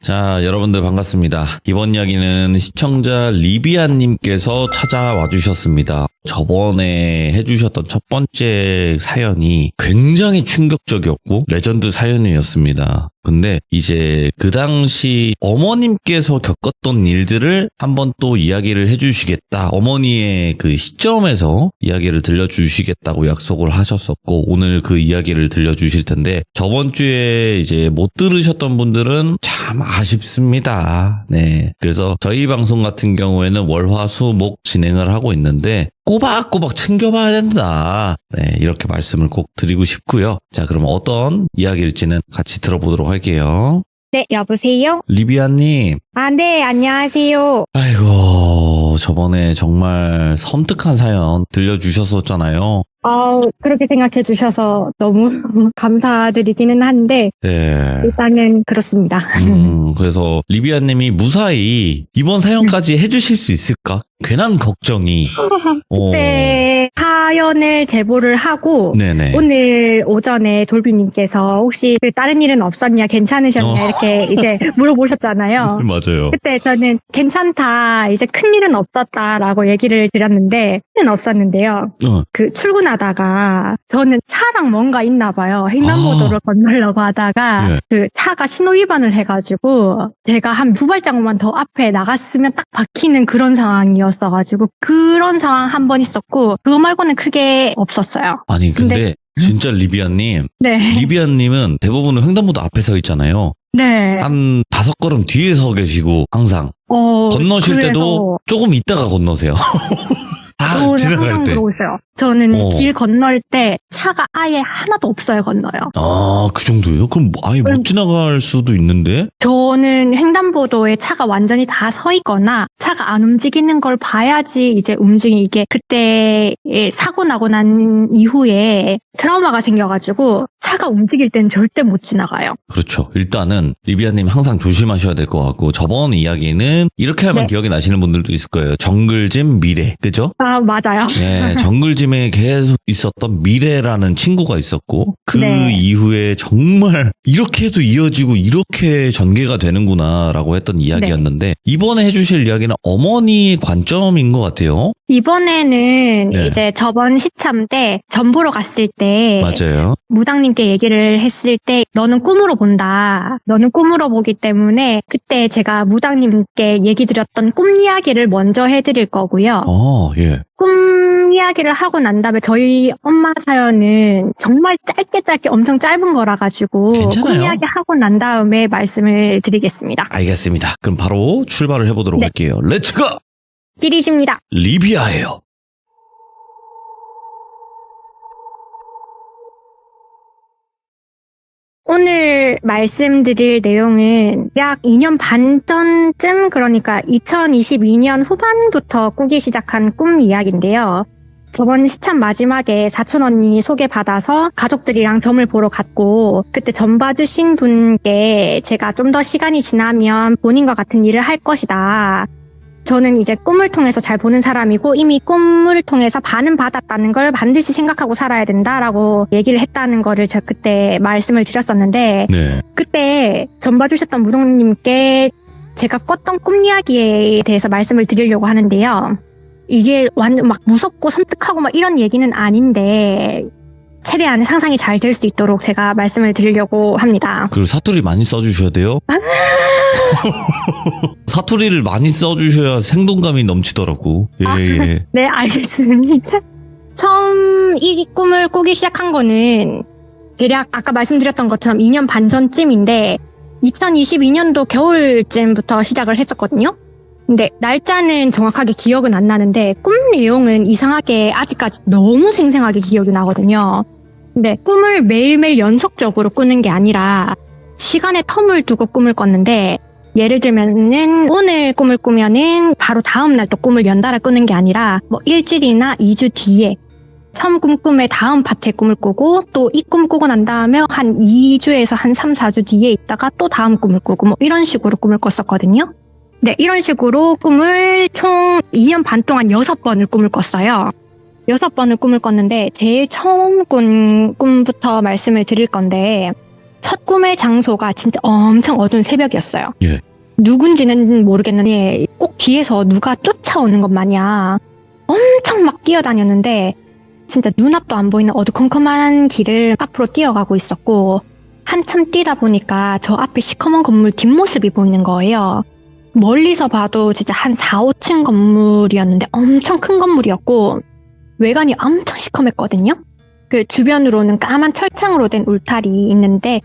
자, 여러분들 반갑습니다. 이번 이야기는 시청자 리비아님께서 찾아와 주셨습니다. 저번에 해주셨던 첫 번째 사연이 굉장히 충격적이었고 레전드 사연이었습니다. 근데 이제 그 당시 어머님께서 겪었던 일들을 한번 또 이야기를 해주시겠다. 어머니의 그 시점에서 이야기를 들려주시겠다고 약속을 하셨었고 오늘 그 이야기를 들려주실 텐데 저번 주에 이제 못 들으셨던 분들은 참 아쉽습니다. 네. 그래서 저희 방송 같은 경우에는 월화수목 진행을 하고 있는데 꼬박꼬박 챙겨봐야 된다. 네, 이렇게 말씀을 꼭 드리고 싶고요. 자, 그럼 어떤 이야기일지는 같이 들어보도록 할게요. 네, 여보세요? 리비아님. 네, 안녕하세요. 아이고, 저번에 정말 섬뜩한 사연 들려주셨었잖아요. 그렇게 생각해 주셔서 너무 감사드리기는 한데, 네. 일단은 그렇습니다. 그래서 리비아님이 무사히 이번 사연까지 해주실 수 있을까? 괜한 걱정이. 그때 사연을 제보를 하고, 네네. 오늘 오전에 돌비님께서 혹시 다른 일은 없었냐, 괜찮으셨냐, 이렇게 이제 물어보셨잖아요. 맞아요. 그때 저는 괜찮다, 이제 큰일은 없었다라고 얘기를 드렸는데, 큰일은 없었는데요. 그 출근하다가 저는 차랑 뭔가 있나 봐요. 횡단보도를 건너려고 하다가 네. 그 차가 신호 위반을 해가지고 제가 한 두 발자국만 더 앞에 나갔으면 딱 박히는 그런 상황이었어가지고 그런 상황 한 번 있었고 그거 말고는 크게 없었어요. 아니 근데 진짜 리비아님. 네. 리비아님은 대부분 횡단보도 앞에 서 있잖아요. 네. 한 5걸음 뒤에 서 계시고 항상 건너실 그래서 때도 조금 있다가 건너세요. 지나갈 항상 때. 그러고있어요. 저는 길 건널 때 차가 아예 하나도 없어요, 건너요. 그 정도예요? 그럼 아예 못 지나갈 수도 있는데? 저는 횡단보도에 차가 완전히 다 서 있거나 차가 안 움직이는 걸 봐야지 이제 움직이게 그때 사고 나고 난 이후에 트라우마가 생겨가지고 차가 움직일 땐 절대 못 지나가요. 그렇죠. 일단은 리비아님 항상 조심하셔야 될 것 같고 저번 이야기는 이렇게 하면 기억이 나시는 분들도 있을 거예요. 정글짐 미래. 그죠? 맞아요. 네, 정글짐에 계속 있었던 미래라는 친구가 있었고 그 네. 이후에 정말 이렇게도 이어지고 이렇게 전개가 되는구나라고 했던 이야기였는데 이번에 해주실 이야기는 어머니의 관점인 것 같아요. 이번에는 네. 이제 저번 시참 때 전 보러 갔을 때 맞아요. 무당님께 얘기를 했을 때 너는 꿈으로 본다. 너는 꿈으로 보기 때문에 그때 제가 무당님께 얘기 드렸던 꿈 이야기를 먼저 해드릴 거고요. 예. 꿈 이야기를 하고 난 다음에 저희 엄마 사연은 정말 짧게 엄청 짧은 거라 가지고 괜찮아요. 꿈 이야기 하고 난 다음에 말씀을 드리겠습니다. 알겠습니다. 그럼 바로 출발을 해보도록 할게요. 렛츠고! 길이십니다. 리비아예요. 오늘 말씀드릴 내용은 약 2년 반 전쯤 그러니까 2022년 후반부터 꾸기 시작한 꿈 이야기인데요. 저번 시참 마지막에 사촌 언니 소개받아서 가족들이랑 점을 보러 갔고 그때 점 봐주신 분께 제가 좀 더 시간이 지나면 본인과 같은 일을 할 것이다. 저는 이제 꿈을 통해서 잘 보는 사람이고 이미 꿈을 통해서 반은 받았다는 걸 반드시 생각하고 살아야 된다라고 얘기를 했다는 거를 제가 그때 말씀을 드렸었는데 그때 점 봐주셨던 무당님께 제가 꿨던 꿈 이야기에 대해서 말씀을 드리려고 하는데요. 이게 완전 막 무섭고 섬뜩하고 막 이런 얘기는 아닌데 최대한 상상이 잘 될 수 있도록 제가 말씀을 드리려고 합니다. 그리고 사투리 많이 써주셔야 돼요. 사투리를 많이 써주셔야 생동감이 넘치더라고. 예. 네, 알겠습니다. 처음 이 꿈을 꾸기 시작한 거는 대략 아까 말씀드렸던 것처럼 2년 반 전쯤인데 2022년도 겨울쯤부터 시작을 했었거든요. 근데 날짜는 정확하게 기억은 안 나는데 꿈 내용은 이상하게 아직까지 너무 생생하게 기억이 나거든요. 근데 꿈을 매일매일 연속적으로 꾸는 게 아니라 시간에 텀을 두고 꿈을 꿨는데 예를 들면은 오늘 꿈을 꾸면은 바로 다음 날 또 꿈을 연달아 꾸는 게 아니라 뭐 일주일이나 2주 뒤에 처음 꿈의 다음 파트의 꿈을 꾸고 또 이 꿈 꾸고 난 다음에 한 2주에서 한 3, 4주 뒤에 있다가 또 다음 꿈을 꾸고 뭐 이런 식으로 꿈을 꿨었거든요. 네, 이런 식으로 꿈을 총 2년 반 동안 6번을 꿈을 꿨어요. 6번을 꿈을 꿨는데 제일 처음 꾼 꿈부터 말씀을 드릴 건데 첫 꿈의 장소가 진짜 엄청 어두운 새벽이었어요. 예. 누군지는 모르겠는데 꼭 뒤에서 누가 쫓아오는 것 마냥 엄청 막 뛰어다녔는데 진짜 눈앞도 안 보이는 어두컴컴한 길을 앞으로 뛰어가고 있었고 한참 뛰다 보니까 저 앞에 시커먼 건물 뒷모습이 보이는 거예요. 멀리서 봐도 진짜 한 4, 5층 건물이었는데 엄청 큰 건물이었고 외관이 엄청 시커맸거든요. 그 주변으로는 까만 철창으로 된 울타리 있는데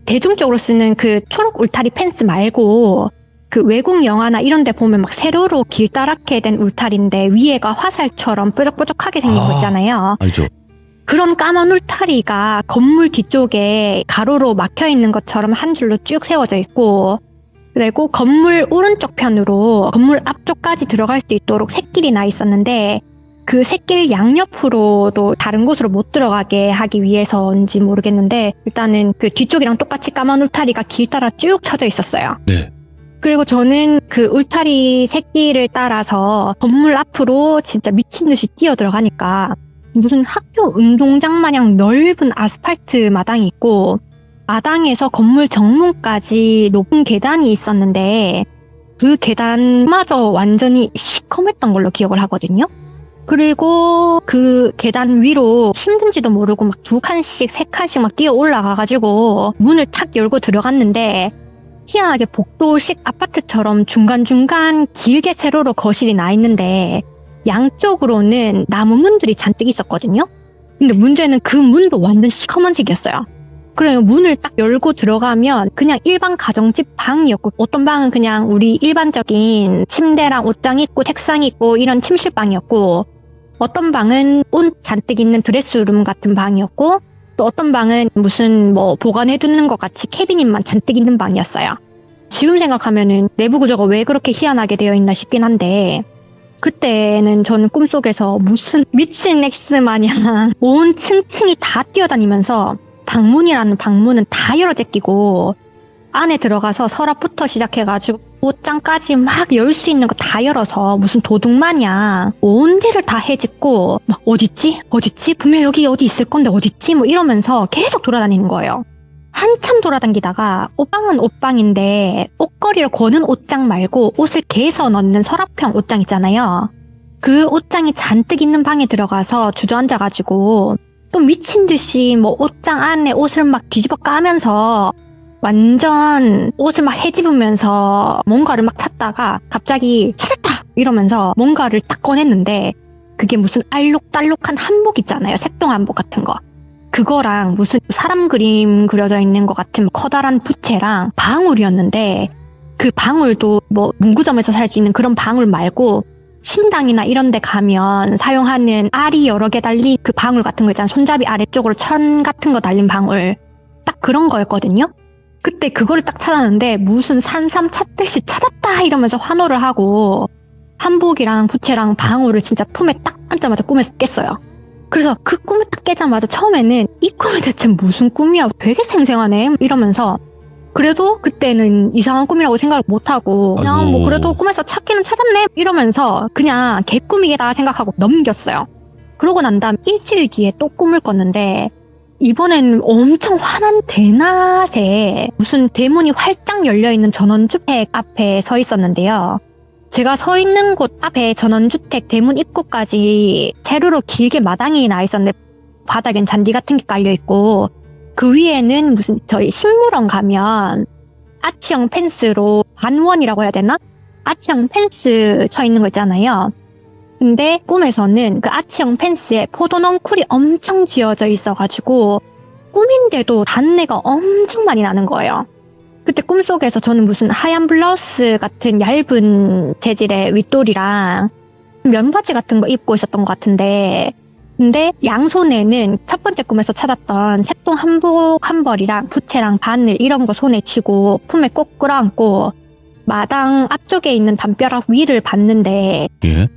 대중적으로 쓰는 그 초록 울타리 펜스 말고 그 외국 영화나 이런 데 보면 막 세로로 길다랗게 된 울타리인데 위에가 화살처럼 뾰족뾰족하게 생긴 거 있잖아요. 알죠. 그런 까만 울타리가 건물 뒤쪽에 가로로 막혀 있는 것처럼 한 줄로 쭉 세워져 있고 그리고 건물 오른쪽 편으로 건물 앞쪽까지 들어갈 수 있도록 샛길이 나 있었는데 그 샛길 양옆으로도 다른 곳으로 못 들어가게 하기 위해서인지 모르겠는데 일단은 그 뒤쪽이랑 똑같이 까만 울타리가 길 따라 쭉 쳐져 있었어요. 네. 그리고 저는 그 울타리 샛길을 따라서 건물 앞으로 진짜 미친 듯이 뛰어 들어가니까 무슨 학교 운동장 마냥 넓은 아스팔트 마당이 있고 마당에서 건물 정문까지 높은 계단이 있었는데 그 계단마저 완전히 시커맸던 걸로 기억을 하거든요. 그리고 그 계단 위로 힘든지도 모르고 막 2칸씩 3칸씩 막 뛰어 올라가가지고 문을 탁 열고 들어갔는데 희한하게 복도식 아파트처럼 중간중간 길게 세로로 거실이 나 있는데 양쪽으로는 나무 문들이 잔뜩 있었거든요. 근데 문제는 그 문도 완전 시커먼색이었어요. 그래서 문을 딱 열고 들어가면 그냥 일반 가정집 방이었고 어떤 방은 그냥 우리 일반적인 침대랑 옷장 있고 책상 있고 이런 침실방이었고 어떤 방은 옷 잔뜩 있는 드레스룸 같은 방이었고 또 어떤 방은 무슨 뭐 보관해두는 것 같이 캐비닛만 잔뜩 있는 방이었어요. 지금 생각하면은 내부 구조가 왜 그렇게 희한하게 되어 있나 싶긴 한데 그때는 저는 꿈속에서 무슨 미친 엑스 마냥 온 층층이 다 뛰어다니면서 방문이라는 방문은 다 열어 제끼고 안에 들어가서 서랍부터 시작해가지고 옷장까지 막 열 수 있는 거 다 열어서 무슨 도둑 마냥 온 데를 다 헤집고 막 어딨지? 분명 여기 어디 있을 건데 어딨지? 뭐 이러면서 계속 돌아다니는 거예요. 한참 돌아다니다가 옷방은 옷방인데 옷걸이를 거는 옷장 말고 옷을 개서 넣는 서랍형 옷장 있잖아요. 그 옷장이 잔뜩 있는 방에 들어가서 주저앉아가지고 또 미친 듯이 뭐 옷장 안에 옷을 막 뒤집어 까면서 완전 옷을 막 헤집으면서 뭔가를 막 찾다가 갑자기 찾았다 이러면서 뭔가를 딱 꺼냈는데 그게 무슨 알록달록한 한복 있잖아요. 색동 한복 같은 거. 그거랑 무슨 사람 그림 그려져 있는 것 같은 커다란 부채랑 방울이었는데 그 방울도 뭐 문구점에서 살 수 있는 그런 방울 말고 신당이나 이런 데 가면 사용하는 알이 여러 개 달린 그 방울 같은 거 있잖아요. 손잡이 아래쪽으로 천 같은 거 달린 방울. 딱 그런 거였거든요. 그때 그거를 딱 찾았는데 무슨 산삼 찾듯이 찾았다 이러면서 환호를 하고 한복이랑 부채랑 방울을 진짜 품에 딱 앉자마자 꿈에서 깼어요. 그래서 그 꿈을 딱 깨자마자 처음에는 이 꿈이 대체 무슨 꿈이야? 되게 생생하네 이러면서 그래도 그때는 이상한 꿈이라고 생각을 못하고 그냥 뭐 그래도 꿈에서 찾기는 찾았네 이러면서 그냥 개꿈이겠다 생각하고 넘겼어요. 그러고 난 다음 일주일 뒤에 또 꿈을 꿨는데 이번엔 엄청 환한 대낮에 무슨 대문이 활짝 열려있는 전원주택 앞에 서 있었는데요. 제가 서 있는 곳 앞에 전원주택 대문 입구까지 세로로 길게 마당이 나 있었는데 바닥엔 잔디 같은 게 깔려있고 그 위에는 무슨 저희 식물원 가면 아치형 펜스로 반원이라고 해야 되나? 아치형 펜스 쳐 있는 거 있잖아요. 근데 꿈에서는 그 아치형 펜스에 포도넝쿨이 엄청 지어져 있어가지고 꿈인데도 단내가 엄청 많이 나는 거예요. 그때 꿈속에서 저는 무슨 하얀 블라우스 같은 얇은 재질의 윗돌이랑 면바지 같은 거 입고 있었던 것 같은데 근데 양손에는 첫 번째 꿈에서 찾았던 색동 한복 한 벌이랑 부채랑 바늘 이런 거 손에 쥐고 품에 꼭 끌어안고 마당 앞쪽에 있는 담벼락 위를 봤는데 예?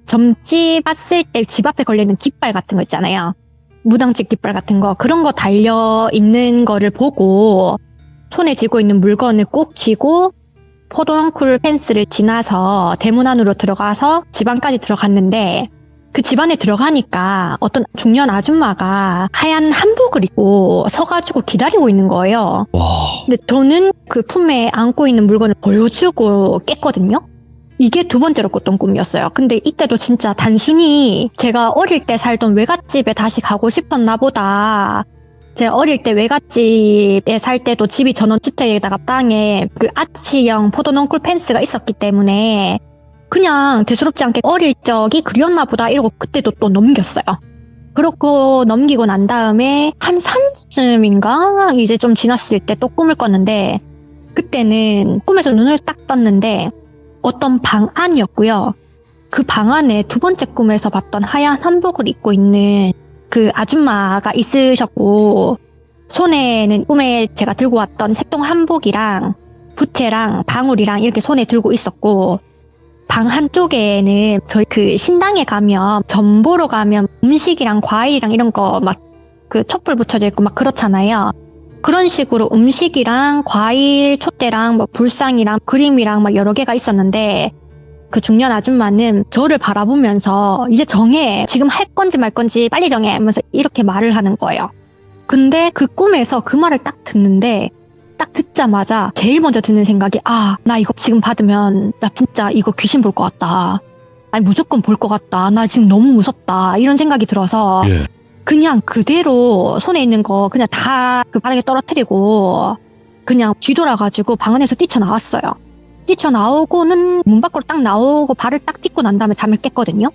점집 봤을 때 집 앞에 걸려있는 깃발 같은 거 있잖아요. 무당집 깃발 같은 거 그런 거 달려있는 거를 보고 손에 쥐고 있는 물건을 꾹 쥐고 포도넝쿨 펜스를 지나서 대문 안으로 들어가서 집 안까지 들어갔는데 그 집안에 들어가니까 어떤 중년 아줌마가 하얀 한복을 입고 서가지고 기다리고 있는 거예요. 와. 근데 저는 그 품에 안고 있는 물건을 보여주고 깼거든요. 이게 두 번째로 꿨던 꿈이었어요. 근데 이때도 진짜 단순히 제가 어릴 때 살던 외갓집에 다시 가고 싶었나 보다. 제가 어릴 때 외갓집에 살 때도 집이 전원주택에다가 땅에 그 아치형 포도넝쿨 펜스가 있었기 때문에 그냥 대수롭지 않게 어릴 적이 그리웠나 보다 이러고 그때도 또 넘겼어요. 그렇고 넘기고 난 다음에 한 3쯤인가 이제 좀 지났을 때 또 꿈을 꿨는데 그때는 꿈에서 눈을 딱 떴는데 어떤 방 안이었고요. 그 방 안에 두 번째 꿈에서 봤던 하얀 한복을 입고 있는 그 아줌마가 있으셨고 손에는 꿈에 제가 들고 왔던 색동 한복이랑 부채랑 방울이랑 이렇게 손에 들고 있었고 방 한쪽에는 저희 그 신당에 가면 전 보러 가면 음식이랑 과일이랑 이런 거 막 그 촛불 붙여져 있고 막 그렇잖아요. 그런 식으로 음식이랑 과일, 촛대랑 뭐 불상이랑 그림이랑 막 여러 개가 있었는데 그 중년 아줌마는 저를 바라보면서 이제 정해. 지금 할 건지 말 건지 빨리 정해. 하면서 이렇게 말을 하는 거예요. 근데 그 꿈에서 그 말을 딱 듣는데 딱 듣자마자 제일 먼저 드는 생각이 나 이거 지금 받으면 나 진짜 이거 귀신 볼 것 같다. 아니 무조건 볼 것 같다. 나 지금 너무 무섭다. 이런 생각이 들어서 예. 그냥 그대로 손에 있는 거 그냥 다 그 바닥에 떨어뜨리고 그냥 뒤돌아가지고 방 안에서 뛰쳐나왔어요. 뛰쳐나오고는 문 밖으로 딱 나오고 발을 딱 딛고 난 다음에 잠을 깼거든요.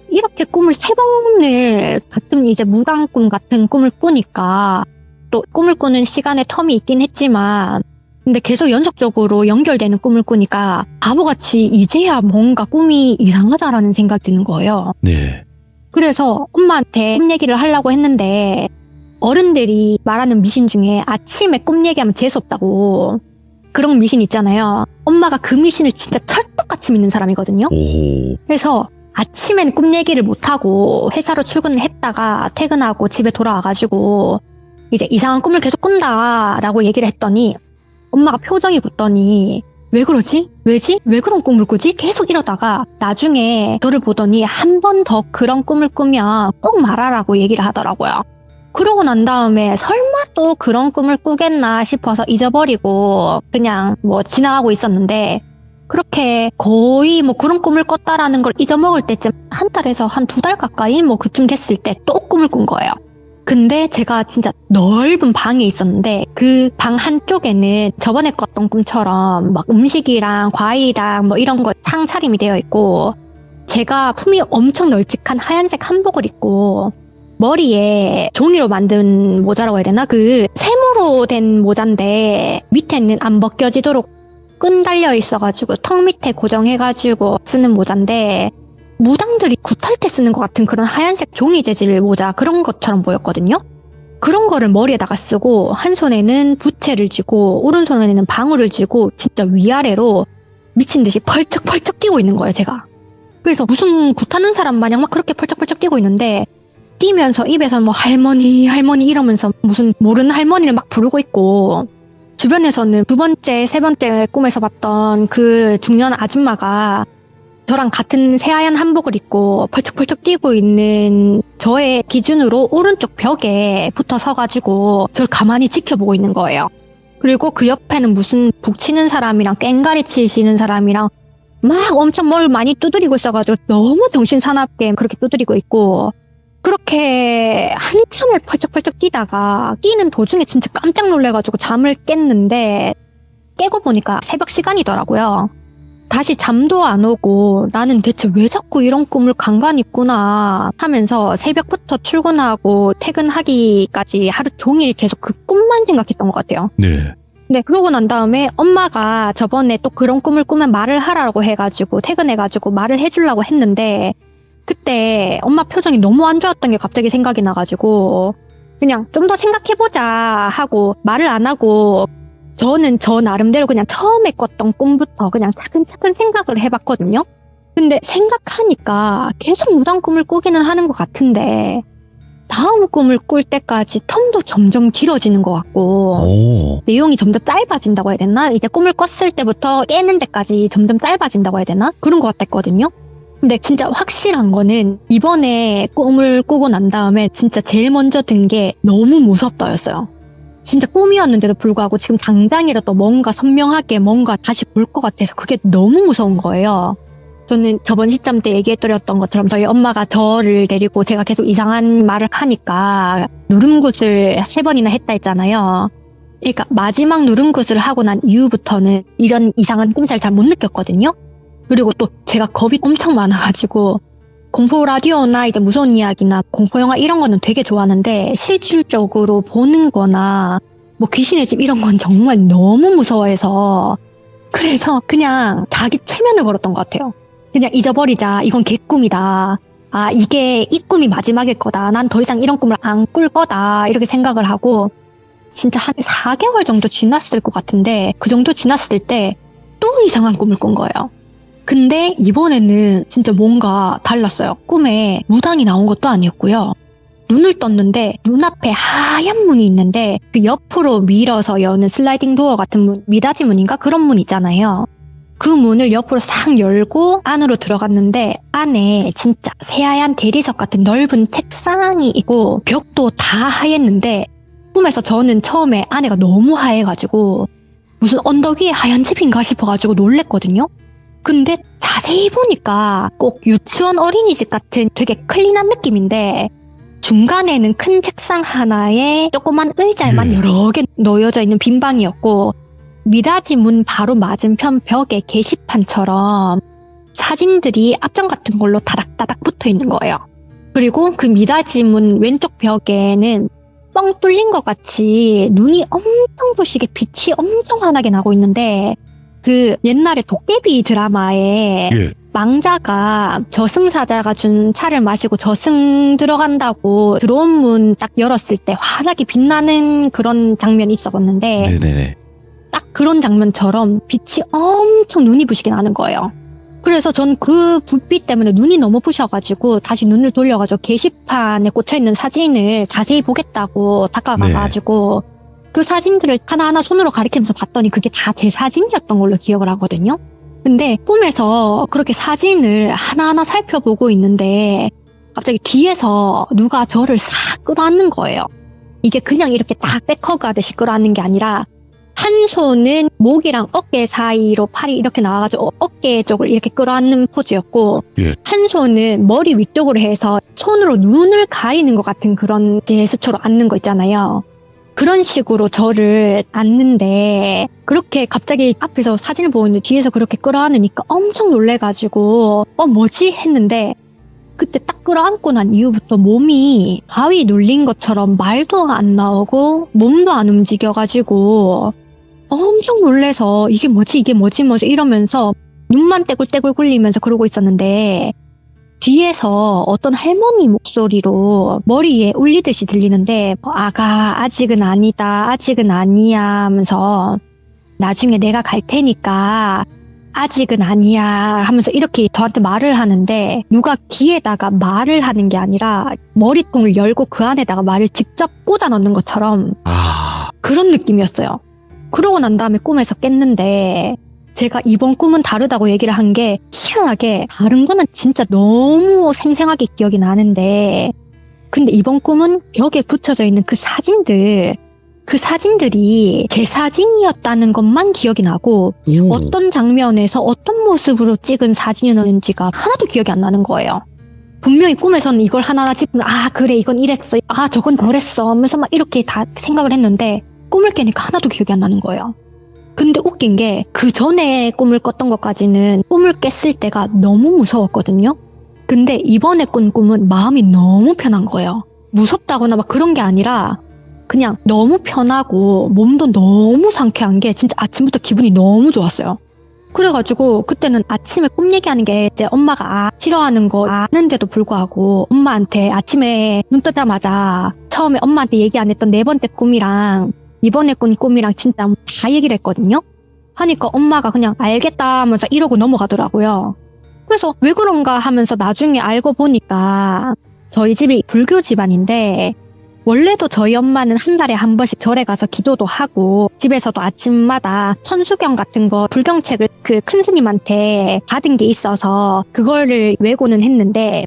이렇게 꿈을 3번을 가끔 이제 무당꿈 같은 꿈을 꾸니까 또 꿈을 꾸는 시간에 텀이 있긴 했지만 근데 계속 연속적으로 연결되는 꿈을 꾸니까 바보같이 이제야 뭔가 꿈이 이상하다라는 생각이 드는 거예요. 네. 그래서 엄마한테 꿈 얘기를 하려고 했는데 어른들이 말하는 미신 중에 아침에 꿈 얘기하면 재수없다고 그런 미신 있잖아요. 엄마가 그 미신을 진짜 철떡같이 믿는 사람이거든요. 오. 그래서 아침엔 꿈 얘기를 못하고 회사로 출근을 했다가 퇴근하고 집에 돌아와가지고 이제 이상한 꿈을 계속 꾼다라고 얘기를 했더니 엄마가 표정이 굳더니 왜 그러지? 왜지? 왜 그런 꿈을 꾸지? 계속 이러다가 나중에 저를 보더니 한 번 더 그런 꿈을 꾸면 꼭 말하라고 얘기를 하더라고요. 그러고 난 다음에 설마 또 그런 꿈을 꾸겠나 싶어서 잊어버리고 그냥 뭐 지나가고 있었는데 그렇게 거의 뭐 그런 꿈을 꿨다라는 걸 잊어먹을 때쯤 한 달에서 한 2달 가까이 뭐 그쯤 됐을 때 또 꿈을 꾼 거예요. 근데 제가 진짜 넓은 방에 있었는데 그 방 한쪽에는 저번에 꿨던 꿈처럼 막 음식이랑 과일이랑 뭐 이런 거 상차림이 되어 있고 제가 품이 엄청 널찍한 하얀색 한복을 입고 머리에 종이로 만든 모자라고 해야 되나? 그 샘으로 된 모자인데 밑에는 안 벗겨지도록 끈 달려 있어가지고 턱 밑에 고정해가지고 쓰는 모자인데 무당들이 굿할 때 쓰는 것 같은 그런 하얀색 종이 재질 모자 그런 것처럼 보였거든요. 그런 거를 머리에다가 쓰고 한 손에는 부채를 쥐고 오른손에는 방울을 쥐고 진짜 위아래로 미친 듯이 펄쩍펄쩍 뛰고 있는 거예요, 제가. 그래서 무슨 굿하는 사람 마냥 막 그렇게 펄쩍펄쩍 뛰고 있는데 뛰면서 입에서 뭐 할머니 이러면서 무슨 모르는 할머니를 막 부르고 있고 주변에서는 두 번째, 세 번째 꿈에서 봤던 그 중년 아줌마가 저랑 같은 새하얀 한복을 입고 펄쩍펄쩍 뛰고 있는 저의 기준으로 오른쪽 벽에 붙어 서가지고 저를 가만히 지켜보고 있는 거예요. 그리고 그 옆에는 무슨 북치는 사람이랑 깽가리 치시는 사람이랑 막 엄청 뭘 많이 두드리고 있어가지고 너무 정신사납게 그렇게 두드리고 있고 그렇게 한참을 펄쩍펄쩍 뛰다가 뛰는 도중에 진짜 깜짝 놀래가지고 잠을 깼는데 깨고 보니까 새벽 시간이더라고요. 다시 잠도 안 오고 나는 대체 왜 자꾸 이런 꿈을 간간히 꾸나 하면서 새벽부터 출근하고 퇴근하기까지 하루 종일 계속 그 꿈만 생각했던 것 같아요. 네. 네, 그러고 난 다음에 엄마가 저번에 또 그런 꿈을 꾸면 말을 하라고 해가지고 퇴근해가지고 말을 해주려고 했는데 그때 엄마 표정이 너무 안 좋았던 게 갑자기 생각이 나가지고 그냥 좀 더 생각해보자 하고 말을 안 하고 저는 저 나름대로 그냥 처음에 꿨던 꿈부터 그냥 차근차근 생각을 해봤거든요. 근데 생각하니까 계속 무당 꿈을 꾸기는 하는 것 같은데 다음 꿈을 꿀 때까지 텀도 점점 길어지는 것 같고 오. 내용이 점점 짧아진다고 해야 되나? 이제 꿈을 꿨을 때부터 깨는 데까지 점점 짧아진다고 해야 되나? 그런 것 같았거든요. 근데 진짜 확실한 거는 이번에 꿈을 꾸고 난 다음에 진짜 제일 먼저 든 게 너무 무섭다였어요. 진짜 꿈이었는데도 불구하고 지금 당장이라도 뭔가 선명하게 뭔가 다시 볼 것 같아서 그게 너무 무서운 거예요. 저는 저번 시점 때 얘기해드렸던 것처럼 저희 엄마가 저를 데리고 제가 계속 이상한 말을 하니까 누름굿을 3번이나 했다 했잖아요. 그러니까 마지막 누름굿을 하고 난 이후부터는 이런 이상한 꿈잘 잘 못 느꼈거든요. 그리고 또 제가 겁이 엄청 많아가지고 공포 라디오나 이제 무서운 이야기나 공포 영화 이런 거는 되게 좋아하는데 실질적으로 보는 거나 뭐 귀신의 집 이런 건 정말 너무 무서워해서 그래서 그냥 자기 최면을 걸었던 것 같아요. 그냥 잊어버리자. 이건 개꿈이다. 아, 이게 이 꿈이 마지막일 거다. 난 더 이상 이런 꿈을 안 꿀 거다. 이렇게 생각을 하고 진짜 한 4개월 정도 지났을 것 같은데 그 정도 지났을 때 또 이상한 꿈을 꾼 거예요. 근데 이번에는 진짜 뭔가 달랐어요. 꿈에 무당이 나온 것도 아니었고요. 눈을 떴는데 눈앞에 하얀 문이 있는데 그 옆으로 밀어서 여는 슬라이딩 도어 같은 문, 미닫이 문인가? 그런 문 있잖아요. 그 문을 옆으로 싹 열고 안으로 들어갔는데 안에 진짜 새하얀 대리석 같은 넓은 책상이 있고 벽도 다 하였는데 꿈에서 저는 처음에 안에가 너무 하얘가지고 무슨 언덕 위에 하얀 집인가 싶어가지고 놀랬거든요. 근데 자세히 보니까 꼭 유치원 어린이집 같은 되게 클린한 느낌인데 중간에는 큰 책상 하나에 조그만 의자에만 여러 개 놓여져 있는 빈 방이었고 미닫이 문 바로 맞은편 벽에 게시판처럼 사진들이 앞장 같은 걸로 다닥다닥 붙어 있는 거예요. 그리고 그 미닫이 문 왼쪽 벽에는 뻥 뚫린 것 같이 눈이 엄청 부시게 빛이 엄청 환하게 나고 있는데 그 옛날에 도깨비 드라마에 망자가 저승사자가 준 차를 마시고 저승 들어간다고 들어온 문 딱 열었을 때 환하게 빛나는 그런 장면이 있었는데 네네네. 딱 그런 장면처럼 빛이 엄청 눈이 부시게 나는 거예요. 그래서 전 그 불빛 때문에 눈이 너무 부셔가지고 다시 눈을 돌려가지고 게시판에 꽂혀있는 사진을 자세히 보겠다고 다가가가지고 그 사진들을 하나하나 손으로 가리키면서 봤더니 그게 다 제 사진이었던 걸로 기억을 하거든요. 근데 꿈에서 그렇게 사진을 하나하나 살펴보고 있는데 갑자기 뒤에서 누가 저를 싹 끌어안는 거예요. 이게 그냥 이렇게 딱 백허그 하듯이 끌어안는 게 아니라 한 손은 목이랑 어깨 사이로 팔이 이렇게 나와가지고 어깨 쪽을 이렇게 끌어안는 포즈였고 한 손은 머리 위쪽으로 해서 손으로 눈을 가리는 것 같은 그런 제스처로 앉는 거 있잖아요. 그런 식으로 저를 앉는데 그렇게 갑자기 앞에서 사진을 보는데 뒤에서 그렇게 끌어안으니까 엄청 놀래가지고 뭐지? 했는데 그때 딱 끌어안고 난 이후부터 몸이 바위 눌린 것처럼 말도 안 나오고 몸도 안 움직여가지고 엄청 놀래서 이게 뭐지 이러면서 눈만 떼굴떼굴 굴리면서 그러고 있었는데 뒤에서 어떤 할머니 목소리로 머리에 울리듯이 들리는데 아가 아직은 아니다 아직은 아니야 하면서 나중에 내가 갈 테니까 아직은 아니야 하면서 이렇게 저한테 말을 하는데 누가 귀에다가 말을 하는 게 아니라 머리통을 열고 그 안에다가 말을 직접 꽂아 넣는 것처럼 그런 느낌이었어요. 그러고 난 다음에 꿈에서 깼는데 제가 이번 꿈은 다르다고 얘기를 한 게 희한하게 다른 거는 진짜 너무 생생하게 기억이 나는데 근데 이번 꿈은 벽에 붙여져 있는 그 사진들이 제 사진이었다는 것만 기억이 나고 어떤 장면에서 어떤 모습으로 찍은 사진이었는지가 하나도 기억이 안 나는 거예요. 분명히 꿈에서는 이걸 하나하나 짚으면 그래 이건 이랬어 저건 저랬어 하면서 막 이렇게 다 생각을 했는데 꿈을 깨니까 하나도 기억이 안 나는 거예요. 근데 웃긴 게 그 전에 꿈을 꿨던 것까지는 꿈을 깼을 때가 너무 무서웠거든요. 근데 이번에 꾼 꿈은 마음이 너무 편한 거예요. 무섭다거나 막 그런 게 아니라 그냥 너무 편하고 몸도 너무 상쾌한 게 진짜 아침부터 기분이 너무 좋았어요. 그래가지고 그때는 아침에 꿈 얘기하는 게 이제 엄마가 싫어하는 거 아는데도 불구하고 엄마한테 아침에 눈 뜨자마자 처음에 엄마한테 얘기 안 했던 4번째 꿈이랑 이번에 꾼 꿈이랑 진짜 다 얘기를 했거든요. 하니까 엄마가 그냥 알겠다 하면서 이러고 넘어가더라고요. 그래서 왜 그런가 하면서 나중에 알고 보니까 저희 집이 불교 집안인데 원래도 저희 엄마는 한 달에 한 번씩 절에 가서 기도도 하고 집에서도 아침마다 천수경 같은 거 불경책을 그 큰 스님한테 받은 게 있어서 그거를 외고는 했는데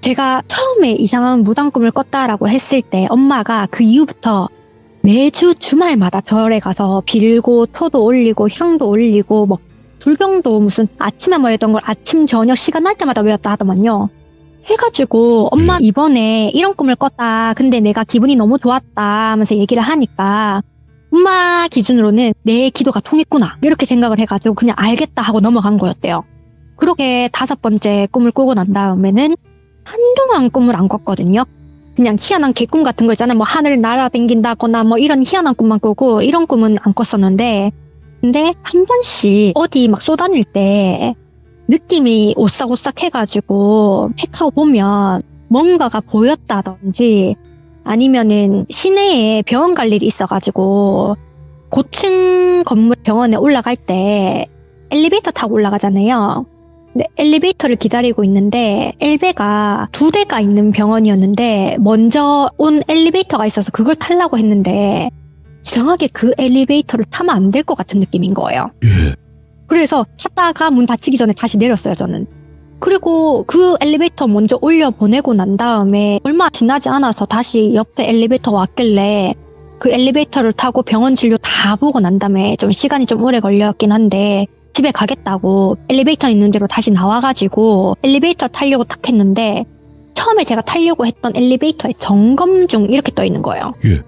제가 처음에 이상한 무당 꿈을 꿨다라고 했을 때 엄마가 그 이후부터 매주 주말마다 절에 가서 빌고 토도 올리고 향도 올리고 뭐 불경도 무슨 아침에 뭐 했던 걸 아침 저녁 시간 날 때마다 외웠다 하더만요. 해가지고 엄마 이번에 이런 꿈을 꿨다. 근데 내가 기분이 너무 좋았다 하면서 얘기를 하니까 엄마 기준으로는 내 기도가 통했구나 이렇게 생각을 해가지고 그냥 알겠다 하고 넘어간 거였대요. 그렇게 5번째 꿈을 꾸고 난 다음에는 한동안 꿈을 안 꿨거든요. 그냥 희한한 개꿈 같은 거 있잖아요. 뭐 하늘 날아다닌다거나 뭐 이런 희한한 꿈만 꾸고 이런 꿈은 안 꿨었는데 근데 한 번씩 어디 막 쏘다닐 때 느낌이 오싹오싹 해가지고 팩하고 보면 뭔가가 보였다든지 아니면은 시내에 병원 갈 일이 있어가지고 고층 건물 병원에 올라갈 때 엘리베이터 타고 올라가잖아요. 근데 엘리베이터를 기다리고 있는데 엘베가 2대가 있는 병원이었는데 먼저 온 엘리베이터가 있어서 그걸 타려고 했는데 이상하게 그 엘리베이터를 타면 안 될 것 같은 느낌인 거예요. 예. 그래서 탔다가 문 닫히기 전에 다시 내렸어요, 저는. 그리고 그 엘리베이터 먼저 올려보내고 난 다음에 얼마 지나지 않아서 다시 옆에 엘리베이터 왔길래 그 엘리베이터를 타고 병원 진료 다 보고 난 다음에 좀 시간이 좀 오래 걸렸긴 한데 집에 가겠다고 엘리베이터 있는 대로 다시 나와가지고 엘리베이터 타려고 딱 했는데 처음에 제가 타려고 했던 엘리베이터에 점검 중 이렇게 떠 있는 거예요. 예.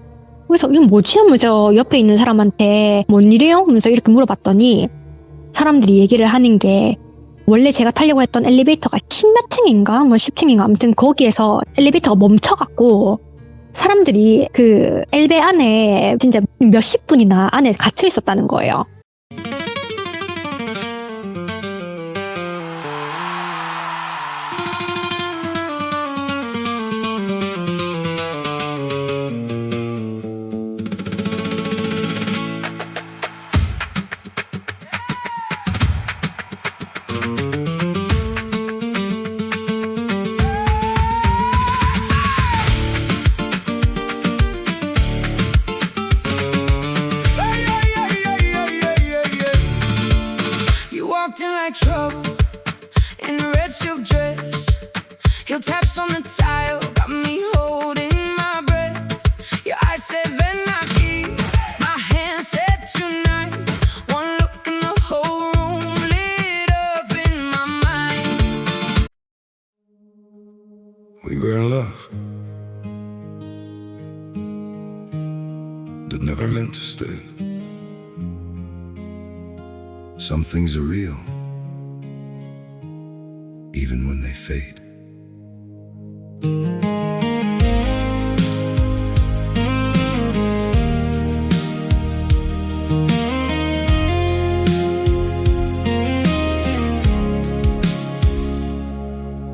그래서 이건 뭐지? 하면서 옆에 있는 사람한테 뭔 일이에요? 하면서 이렇게 물어봤더니 사람들이 얘기를 하는 게 원래 제가 타려고 했던 엘리베이터가 10몇 층인가? 뭐 10층인가? 아무튼 거기에서 엘리베이터가 멈춰갖고 사람들이 그 엘베 안에 진짜 몇십 분이나 안에 갇혀 있었다는 거예요. Walked in like trouble in a red silk dress. Heel taps on the tile got me holding my breath. Your eyes said Venaki, my hand said tonight. One look and the whole room lit up in my mind. We were in love that never meant to stay. Some things are real, even when they fade.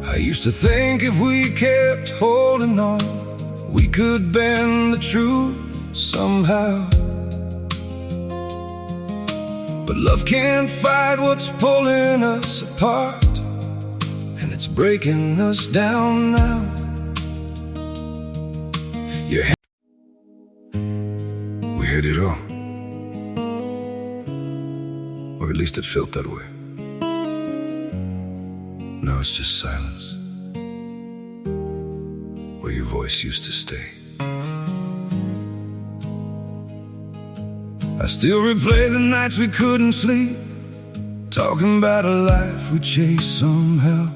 I used to think if we kept holding on, we could bend the truth somehow. But love can't fight what's pulling us apart, and it's breaking us down now. We had it all, or at least it felt that way. Now it's just silence, where your voice used to stay. I still replay the nights we couldn't sleep, talking about a life we chased somehow.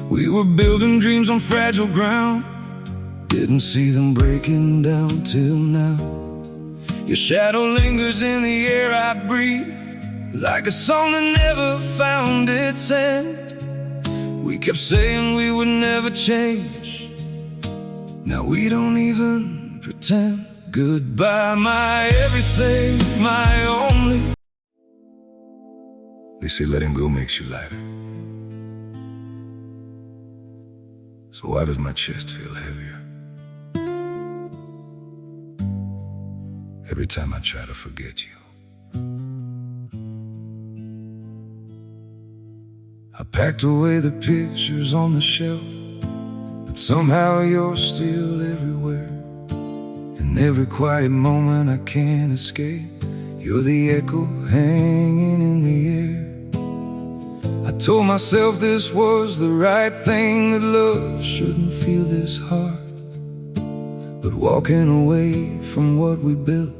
We were building dreams on fragile ground, didn't see them breaking down till now. Your shadow lingers in the air I breathe, like a song that never found its end. We kept saying we would never change, now we don't even pretend. Goodbye, my everything, my only. They say letting go makes you lighter. So why does my chest feel heavier every time I try to forget you? I packed away the pictures on the shelf, but somehow you're still everywhere. In every quiet moment I can't escape, you're the echo hanging in the air. I told myself this was the right thing, that love shouldn't feel this hard. But walking away from what we built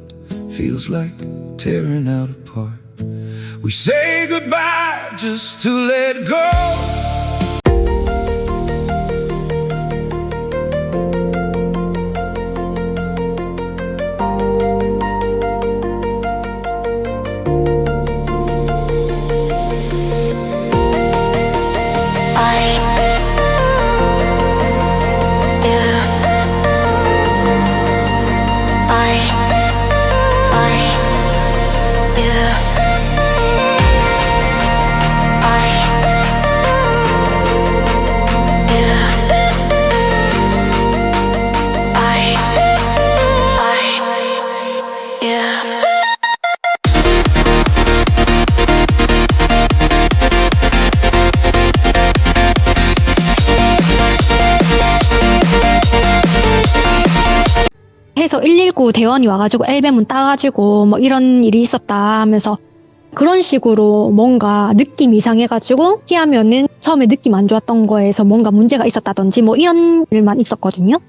feels like tearing out apart. We say goodbye just to let go. 해서 119 대원이 와가지고 엘베문 따가지고 뭐 이런 일이 있었다 하면서 그런 식으로 뭔가 느낌 이상해가지고 피하면은 처음에 느낌 안 좋았던 거에서 뭔가 문제가 있었다든지 뭐 이런 일만 있었거든요.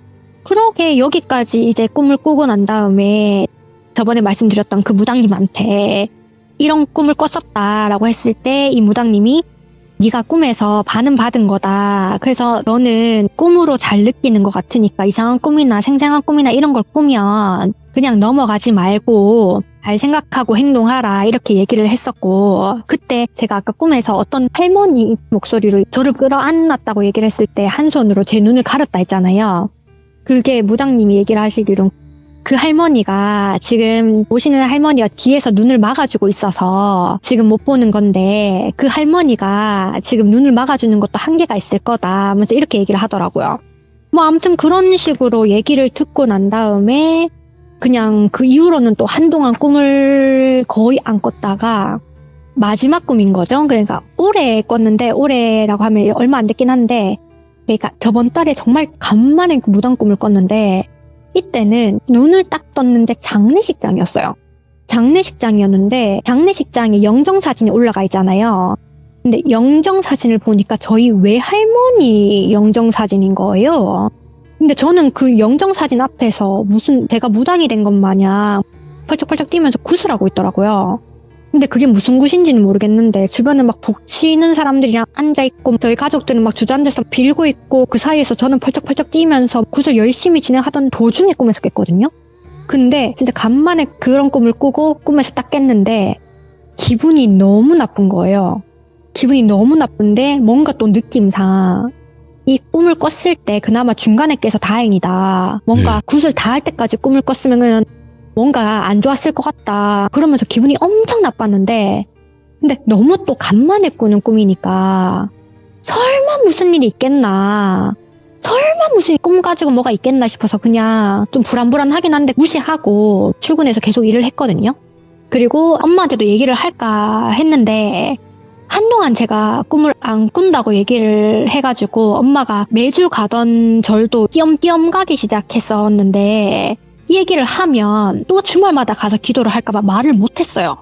그러게 여기까지 이제 꿈을 꾸고 난 다음에 저번에 말씀드렸던 그 무당님한테 이런 꿈을 꿨었다라고 했을 때 이 무당님이 네가 꿈에서 반은 받은 거다. 그래서 너는 꿈으로 잘 느끼는 것 같으니까 이상한 꿈이나 생생한 꿈이나 이런 걸 꾸면 그냥 넘어가지 말고 잘 생각하고 행동하라, 이렇게 얘기를 했었고, 그때 제가 아까 꿈에서 어떤 할머니 목소리로 저를 끌어안았다고 얘기를 했을 때 한 손으로 제 눈을 가렸다 했잖아요. 그게 무당님이 얘기를 하시기로 그 할머니가 지금 보시는 할머니가 뒤에서 눈을 막아주고 있어서 지금 못 보는 건데, 그 할머니가 지금 눈을 막아주는 것도 한계가 있을 거다 하면서 이렇게 얘기를 하더라고요. 뭐 아무튼 그런 식으로 얘기를 듣고 난 다음에 그냥 그 이후로는 또 한동안 꿈을 거의 안 꿨다가 마지막 꿈인 거죠. 그러니까 올해 꿨는데, 올해라고 하면 얼마 안 됐긴 한데, 그러니까 저번 달에 정말 간만에 그 무당 꿈을 꿨는데, 이때는 눈을 딱 떴는데 장례식장이었어요. 장례식장이었는데 장례식장에 영정사진이 올라가 있잖아요. 근데 영정사진을 보니까 저희 외할머니 영정사진인 거예요. 근데 저는 그 영정사진 앞에서 무슨 제가 무당이 된 것 마냥 펄쩍펄쩍 뛰면서 굿을 하고 있더라고요. 근데 그게 무슨 굿인지는 모르겠는데 주변에 막 북치는 사람들이랑 앉아있고 저희 가족들은 막 주저앉아서 빌고 있고, 그 사이에서 저는 펄쩍펄쩍 뛰면서 굿을 열심히 진행하던 도중에 꿈에서 깼거든요. 근데 진짜 간만에 그런 꿈을 꾸고 꿈에서 딱 깼는데 기분이 너무 나쁜 거예요. 기분이 너무 나쁜데 뭔가 또 느낌상 이 꿈을 꿨을 때 그나마 중간에 깨서 다행이다. 뭔가 굿을 다 할 때까지 꿈을 꿨으면 뭔가 안 좋았을 것 같다. 그러면서 기분이 엄청 나빴는데, 근데 너무 또 간만에 꾸는 꿈이니까 설마 무슨 일이 있겠나, 설마 무슨 꿈 가지고 뭐가 있겠나 싶어서 그냥 좀 불안불안하긴 한데 무시하고 출근해서 계속 일을 했거든요. 그리고 엄마한테도 얘기를 할까 했는데 한동안 제가 꿈을 안 꾼다고 얘기를 해가지고 엄마가 매주 가던 절도 띄엄띄엄 가기 시작했었는데, 이 얘기를 하면 또 주말마다 가서 기도를 할까봐 말을 못했어요.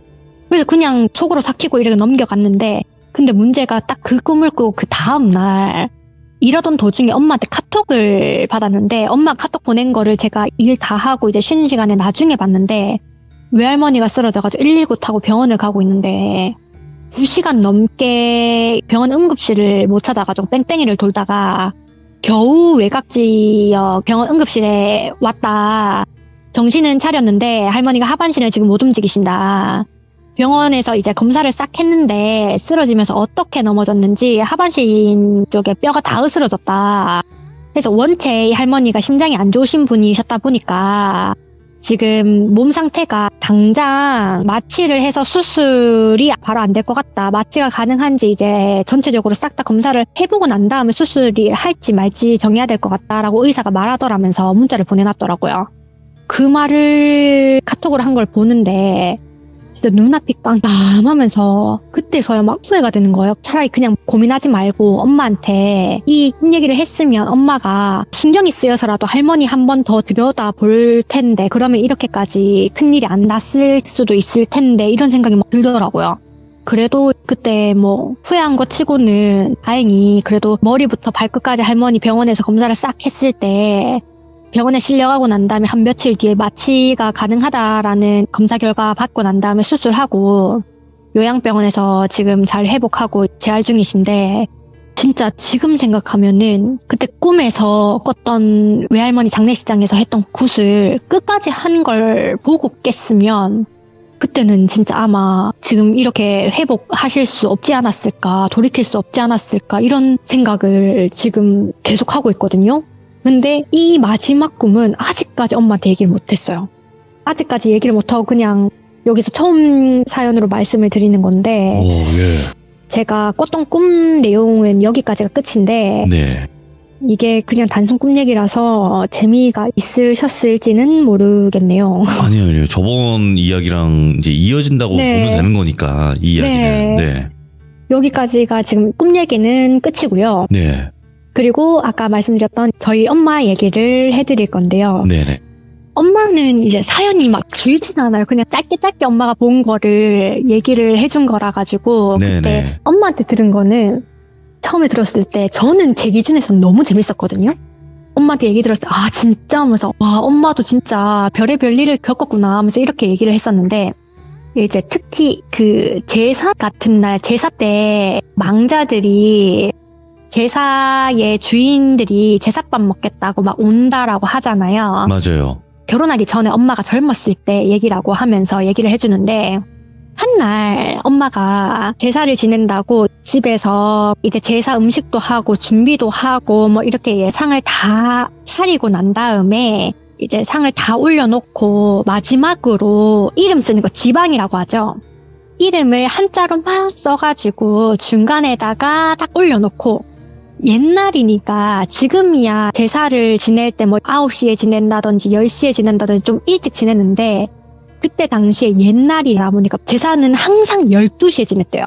그래서 그냥 속으로 삭히고 이렇게 넘겨갔는데, 근데 문제가 딱 그 꿈을 꾸고 그 다음날 이러던 도중에 엄마한테 카톡을 받았는데, 엄마 카톡 보낸 거를 제가 일 다 하고 이제 쉬는 시간에 나중에 봤는데 외할머니가 쓰러져가지고 119 타고 병원을 가고 있는데 2시간 넘게 병원 응급실을 못 찾아가지고 뺑뺑이를 돌다가 겨우 외곽지역 병원 응급실에 왔다. 정신은 차렸는데 할머니가 하반신을 지금 못 움직이신다. 병원에서 이제 검사를 싹 했는데 쓰러지면서 어떻게 넘어졌는지 하반신 쪽에 뼈가 다 으스러졌다. 그래서 원체 이 할머니가 심장이 안 좋으신 분이셨다 보니까 지금 몸 상태가 당장 마취를 해서 수술이 바로 안 될 것 같다. 마취가 가능한지 이제 전체적으로 싹 다 검사를 해보고 난 다음에 수술이 할지 말지 정해야 될 것 같다라고 의사가 말하더라면서 문자를 보내놨더라고요. 그 말을 카톡으로 한 걸 보는데 진짜 눈앞이 깜깜하면서 그때서야 막 후회가 되는 거예요. 차라리 그냥 고민하지 말고 엄마한테 이 꿈 얘기를 했으면 엄마가 신경이 쓰여서라도 할머니 한 번 더 들여다볼 텐데 그러면 이렇게까지 큰일이 안 났을 수도 있을 텐데 이런 생각이 막 들더라고요. 그래도 그때 뭐 후회한 거 치고는 다행히 그래도 머리부터 발끝까지 할머니 병원에서 검사를 싹 했을 때 병원에 실려가고 난 다음에 한 며칠 뒤에 마취가 가능하다라는 검사 결과 받고 난 다음에 수술하고 요양병원에서 지금 잘 회복하고 재활 중이신데 진짜 지금 생각하면은 그때 꿈에서 꿨던 외할머니 장례식장에서 했던 굿을 끝까지 한 걸 보고 깼으면 그때는 진짜 아마 지금 이렇게 회복하실 수 없지 않았을까, 돌이킬 수 없지 않았을까 이런 생각을 지금 계속하고 있거든요. 근데 이 마지막 꿈은 아직까지 엄마한테 얘기를 못했어요. 아직까지 얘기를 못하고 그냥 여기서 처음 사연으로 말씀을 드리는 건데 오, 예. 제가 꿨던 꿈 내용은 여기까지가 끝인데 네. 이게 그냥 단순 꿈 얘기라서 재미가 있으셨을지는 모르겠네요. 아니요. 저번 이야기랑 이제 이어진다고 네. 보면 되는 거니까, 이 이야기는. 네. 여기까지가 지금 꿈 얘기는 끝이고요. 네. 그리고 아까 말씀드렸던 저희 엄마 얘기를 해드릴 건데요. 네네. 엄마는 이제 사연이 막 길진 않아요. 그냥 짧게 엄마가 본 거를 얘기를 해준 거라 가지고 네네. 그때 엄마한테 들은 거는 처음에 들었을 때 저는 제 기준에서는 너무 재밌었거든요. 엄마한테 얘기 들었을 때 아 진짜 하면서 와 엄마도 진짜 별의별 일을 겪었구나 하면서 이렇게 얘기를 했었는데 이제 특히 그 제사 같은 날 제사 때 망자들이 제사의 주인들이 제사밥 먹겠다고 막 온다라고 하잖아요. 맞아요. 결혼하기 전에 엄마가 젊었을 때 얘기라고 하면서 얘기를 해주는데 한날 엄마가 제사를 지낸다고 집에서 이제 제사 음식도 하고 준비도 하고 뭐 이렇게 상을 다 차리고 난 다음에 이제 상을 다 올려놓고 마지막으로 이름 쓰는 거 지방이라고 하죠. 이름을 한자로 막 써가지고 중간에다가 딱 올려놓고 옛날이니까 지금이야 제사를 지낼 때 뭐 9시에 지낸다든지 10시에 지낸다든지 좀 일찍 지냈는데 그때 당시에 옛날이라 보니까 제사는 항상 12시에 지냈대요.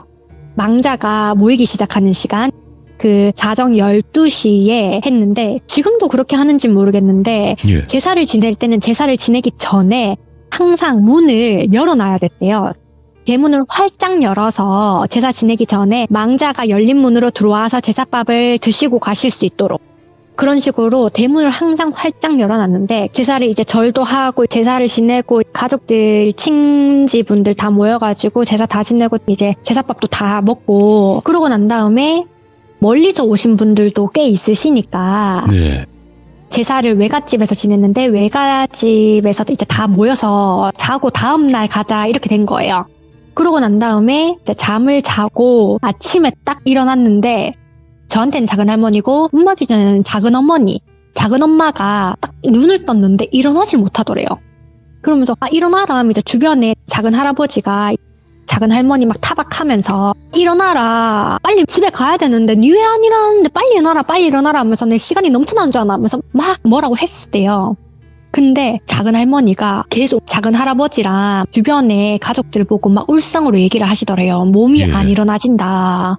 망자가 모이기 시작하는 시간 그 자정 12시에 했는데 지금도 그렇게 하는지 모르겠는데 예. 제사를 지낼 때는 제사를 지내기 전에 항상 문을 열어놔야 됐대요. 대문을 활짝 열어서 제사 지내기 전에 망자가 열린 문으로 들어와서 제사밥을 드시고 가실 수 있도록 그런 식으로 대문을 항상 활짝 열어놨는데 제사를 이제 절도 하고 제사를 지내고 가족들 친지분들 다 모여가지고 제사 다 지내고 이제 제사밥도 다 먹고 그러고 난 다음에 멀리서 오신 분들도 꽤 있으시니까 네. 제사를 외갓집에서 지냈는데 외갓집에서 이제 다 모여서 자고 다음날 가자 이렇게 된 거예요. 그러고 난 다음에 이제 잠을 자고 아침에 딱 일어났는데 저한테는 작은 할머니고 엄마 기준에는 작은 어머니, 작은 엄마가 딱 눈을 떴는데 일어나질 못하더래요. 그러면서 일어나라 하면 이제 주변에 작은 할아버지가 작은 할머니 막 타박하면서 일어나라 빨리 집에 가야 되는데 니 왜 안 일어나는데 빨리 일어나라 하면서 내 시간이 넘쳐나는 줄 아나 하면서 막 뭐라고 했대요. 근데 작은 할머니가 계속 작은 할아버지랑 주변에 가족들 보고 막 울상으로 얘기를 하시더래요. 몸이 예. 안 일어나진다.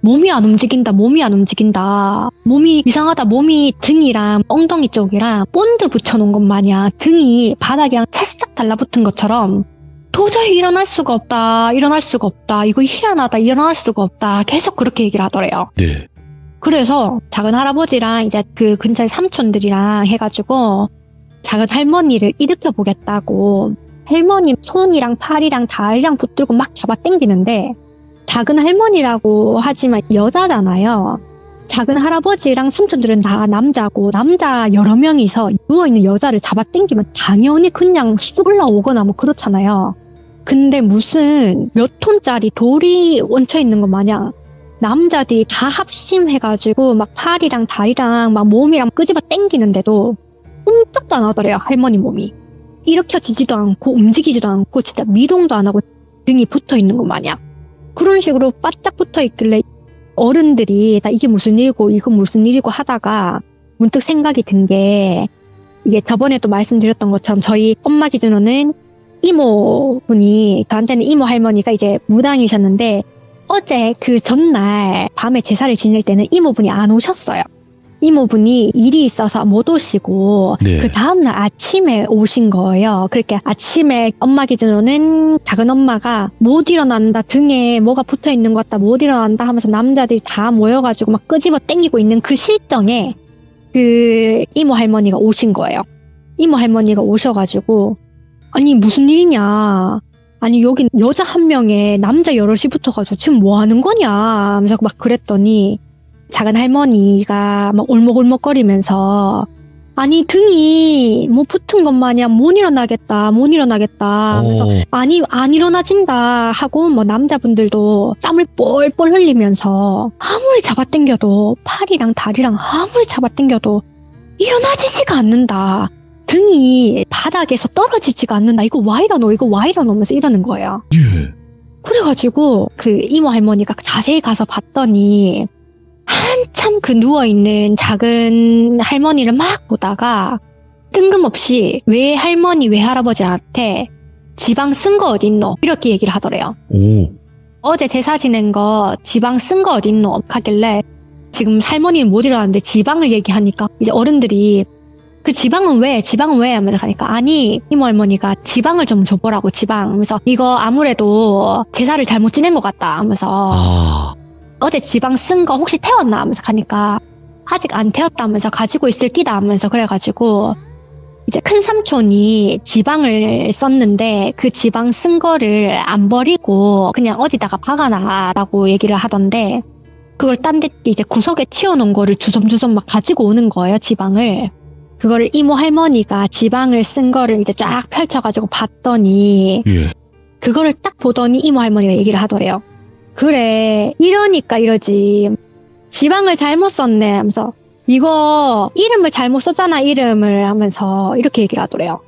몸이 안 움직인다. 몸이 이상하다. 몸이 등이랑 엉덩이 쪽이랑 본드 붙여놓은 것 마냥 등이 바닥이랑 찰싹 달라붙은 것처럼 도저히 일어날 수가 없다. 이거 희한하다. 일어날 수가 없다. 계속 그렇게 얘기를 하더래요. 네. 그래서 작은 할아버지랑 이제 그 근처의 삼촌들이랑 해가지고 작은 할머니를 일으켜 보겠다고 할머니 손이랑 팔이랑 다리랑 붙들고 막 잡아 당기는데 작은 할머니라고 하지만 여자잖아요. 작은 할아버지랑 삼촌들은 다 남자고 남자 여러 명이서 누워있는 여자를 잡아 당기면 당연히 그냥 쑥 올라오거나 뭐 그렇잖아요. 근데 무슨 몇 톤짜리 돌이 얹혀있는 것 마냥 남자들이 다 합심해가지고 막 팔이랑 다리랑 막 몸이랑 끄집어 당기는데도 꼼짝도 안 하더래요. 할머니 몸이 일으켜지지도 않고 움직이지도 않고 진짜 미동도 안 하고 등이 붙어있는 것 마냥 그런 식으로 바짝 붙어있길래 어른들이 나 이게 무슨 일이고 이거 무슨 일이고 하다가 문득 생각이 든 게 이게 저번에도 말씀드렸던 것처럼 저희 엄마 기준으로는 이모분이, 저한테는 이모 할머니가 이제 무당이셨는데, 어제 그 전날 밤에 제사를 지낼 때는 이모분이 안 오셨어요. 이모분이 일이 있어서 못 오시고 네. 그 다음날 아침에 오신 거예요. 그렇게 아침에 엄마 기준으로는 작은 엄마가 못 일어난다, 등에 뭐가 붙어있는 것 같다, 못 일어난다 하면서 남자들이 다 모여가지고 막 끄집어 당기고 있는 그 실정에 그 이모 할머니가 오신 거예요. 이모 할머니가 오셔가지고 아니 무슨 일이냐, 아니 여긴 여자 한 명에 남자 여럿이 붙어가지고 지금 뭐 하는 거냐 하면서 막 그랬더니 작은 할머니가 막 울먹울먹거리면서 아니 등이 뭐 붙은 것 마냥 못 일어나겠다 하면서 아니 안 일어나진다 하고 뭐 남자분들도 땀을 뻘뻘 흘리면서 아무리 잡아당겨도 팔이랑 다리랑 아무리 잡아당겨도 일어나지지가 않는다, 등이 바닥에서 떨어지지가 않는다, 이거 와 이러노 하면서 이러는 거예요. 예. 그래가지고 그 이모 할머니가 자세히 가서 봤더니 한참 그 누워있는 작은 할머니를 막 보다가 뜬금없이 외할머니 외할아버지한테 지방 쓴 거 어딨노? 이렇게 얘기를 하더래요. 오. 어제 제사 지낸 거 지방 쓴 거 어딨노? 하길래 지금 할머니는 못 일어났는데 지방을 얘기하니까 이제 어른들이 그 지방은 왜 하면서 가니까 아니 이모 할머니가 지방을 좀 줘보라고, 지방 하면서 이거 아무래도 제사를 잘못 지낸 것 같다 하면서 아. 어제 지방 쓴 거 혹시 태웠나 하면서 가니까 아직 안 태웠다면서 가지고 있을 끼다 하면서 그래가지고 이제 큰 삼촌이 지방을 썼는데 그 지방 쓴 거를 안 버리고 그냥 어디다가 박아놔라고 얘기를 하던데 그걸 딴 데 이제 구석에 치워놓은 거를 주섬주섬 막 가지고 오는 거예요, 지방을. 그거를 이모 할머니가 지방을 쓴 거를 이제 쫙 펼쳐가지고 봤더니 예. 그거를 딱 보더니 이모 할머니가 얘기를 하더래요. 그래 이러니까 이러지, 지방을 잘못 썼네 하면서 이거 이름을 잘못 썼잖아 이름을 하면서 이렇게 얘기를 하더래요.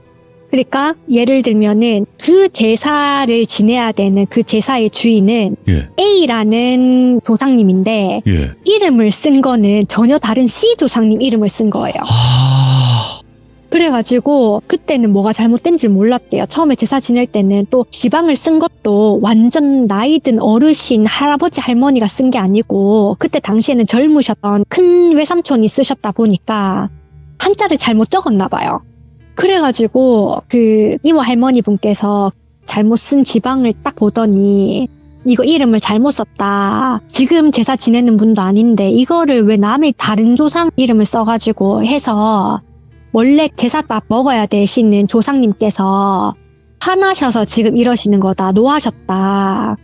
그러니까 예를 들면은 그 제사를 지내야 되는 그 제사의 주인은 예. A라는 조상님인데 예. 이름을 쓴 거는 전혀 다른 C 조상님 이름을 쓴 거예요. 아. 그래가지고 그때는 뭐가 잘못된지 몰랐대요. 처음에 제사 지낼 때는 또 지방을 쓴 것도 완전 나이 든 어르신 할아버지 할머니가 쓴 게 아니고 그때 당시에는 젊으셨던 큰 외삼촌이 쓰셨다 보니까 한자를 잘못 적었나 봐요. 그래가지고 그 이모 할머니 분께서 잘못 쓴 지방을 딱 보더니 이거 이름을 잘못 썼다, 지금 제사 지내는 분도 아닌데 이거를 왜 남의 다른 조상 이름을 써가지고 해서 원래 제사밥 먹어야 되시는 조상님께서 화나셔서 지금 이러시는 거다, 노하셨다,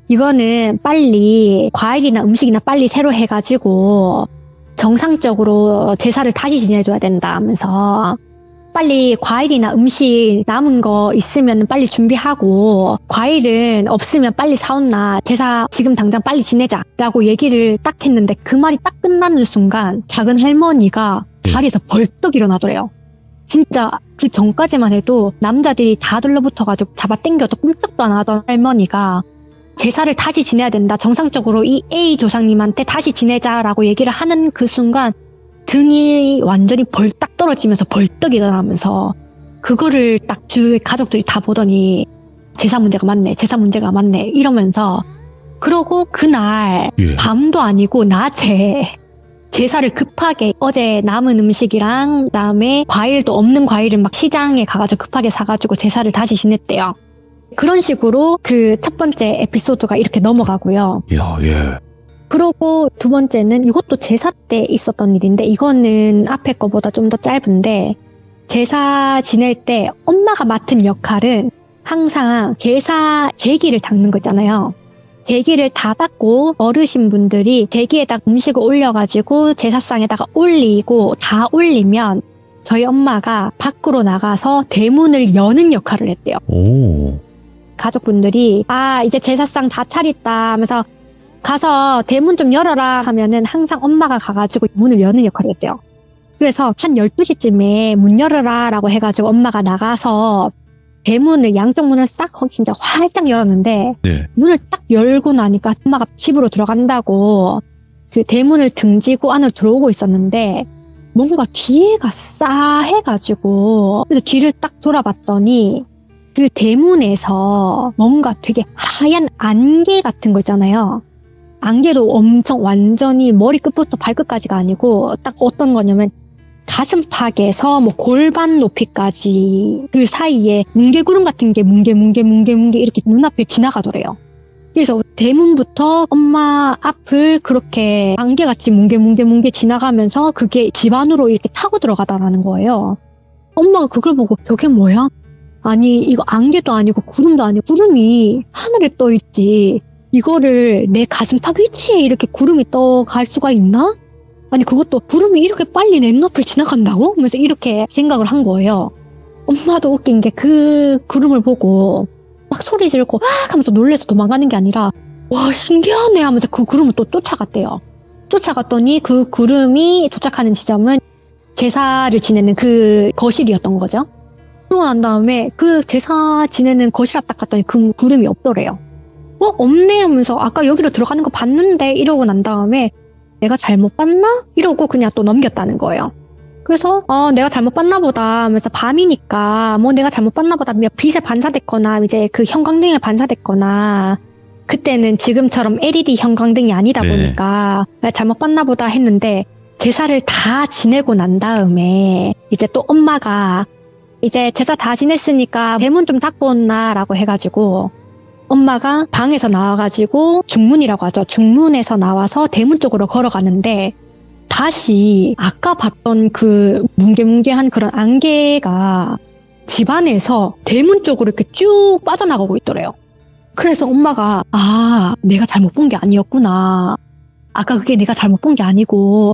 이거는 빨리 과일이나 음식이나 빨리 새로 해가지고 정상적으로 제사를 다시 지내줘야 된다 하면서 빨리 과일이나 음식 남은 거 있으면 빨리 준비하고 과일은 없으면 빨리 사온나, 제사 지금 당장 빨리 지내자 라고 얘기를 딱 했는데 그 말이 딱 끝나는 순간 작은 할머니가 자리에서 벌떡 일어나더래요. 진짜 그 전까지만 해도 남자들이 다 들러붙어가지고 잡아당겨도 꿈쩍도 안 하던 할머니가 제사를 다시 지내야 된다, 정상적으로 이 A 조상님한테 다시 지내자라고 얘기를 하는 그 순간 등이 완전히 벌딱 떨어지면서 벌떡 일어나면서 그거를 딱 주위의 가족들이 다 보더니 제사 문제가 맞네 이러면서, 그러고 그날 예. 밤도 아니고 낮에 제사를 급하게 어제 남은 음식이랑 그다음에 과일도 없는 과일을 막 시장에 가가지고 급하게 사가지고 제사를 다시 지냈대요. 그런 식으로 그 첫 번째 에피소드가 이렇게 넘어가고요. 야, 예. 그러고 두 번째는 이것도 제사 때 있었던 일인데 이거는 앞에 거보다 좀 더 짧은데, 제사 지낼 때 엄마가 맡은 역할은 항상 제사 제기를 닦는 거 있잖아요. 제기를 다 닦고 어르신분들이 제기에다가 음식을 올려가지고 제사상에다가 올리고 다 올리면 저희 엄마가 밖으로 나가서 대문을 여는 역할을 했대요. 오. 가족분들이 이제 제사상 다 차렸다 하면서 가서 대문 좀 열어라 하면은 항상 엄마가 가가지고 문을 여는 역할을 했대요. 그래서 한 12시쯤에 문 열어라 라고 해가지고 엄마가 나가서 대문을, 양쪽 문을 싹 진짜 활짝 열었는데 네. 문을 딱 열고 나니까 엄마가 집으로 들어간다고 그 대문을 등지고 안으로 들어오고 있었는데 뭔가 뒤에가 싸해가지고 그래서 뒤를 딱 돌아봤더니 그 대문에서 뭔가 되게 하얀 안개 같은 거 있잖아요. 안개도 엄청 완전히 머리 끝부터 발끝까지가 아니고 딱 어떤 거냐면 가슴팍에서 뭐 골반 높이까지 그 사이에 뭉게구름 같은 게 뭉게 이렇게 눈앞을 지나가더래요. 그래서 대문부터 엄마 앞을 그렇게 안개같이 뭉게 지나가면서 그게 집 안으로 이렇게 타고 들어가다라는 거예요. 엄마가 그걸 보고 저게 뭐야? 아니 이거 안개도 아니고 구름도 아니고 구름이 하늘에 떠 있지. 이거를 내 가슴팍 위치에 이렇게 구름이 떠갈 수가 있나? 아니 그것도 구름이 이렇게 빨리 내 눈앞을 지나간다고? 하면서 이렇게 생각을 한 거예요. 엄마도 웃긴 게 그 구름을 보고 막 소리 지르고 막 하면서 놀래서 도망가는 게 아니라 와 신기하네 하면서 그 구름을 또 쫓아갔대요. 쫓아갔더니 그 구름이 도착하는 지점은 제사를 지내는 그 거실이었던 거죠. 그러고 난 다음에 그 제사 지내는 거실 앞 딱 갔더니 그 구름이 없더래요. 없네 하면서 아까 여기로 들어가는 거 봤는데 이러고 난 다음에 내가 잘못 봤나? 이러고 그냥 또 넘겼다는 거예요. 그래서 내가 잘못 봤나 보다 하면서 밤이니까 뭐 내가 잘못 봤나 보다 빛에 반사됐거나 이제 그 형광등에 반사됐거나 그때는 지금처럼 LED 형광등이 아니다 보니까 잘못 봤나 보다 했는데 제사를 다 지내고 난 다음에 이제 또 엄마가 이제 제사 다 지냈으니까 대문 좀 닫고 온나 라고 해가지고 엄마가 방에서 나와가지고 중문이라고 하죠. 중문에서 나와서 대문 쪽으로 걸어가는데 다시 아까 봤던 그 뭉게뭉게한 그런 안개가 집안에서 대문 쪽으로 이렇게 쭉 빠져나가고 있더래요. 그래서 엄마가 내가 잘못 본 게 아니었구나. 아까 그게 내가 잘못 본 게 아니고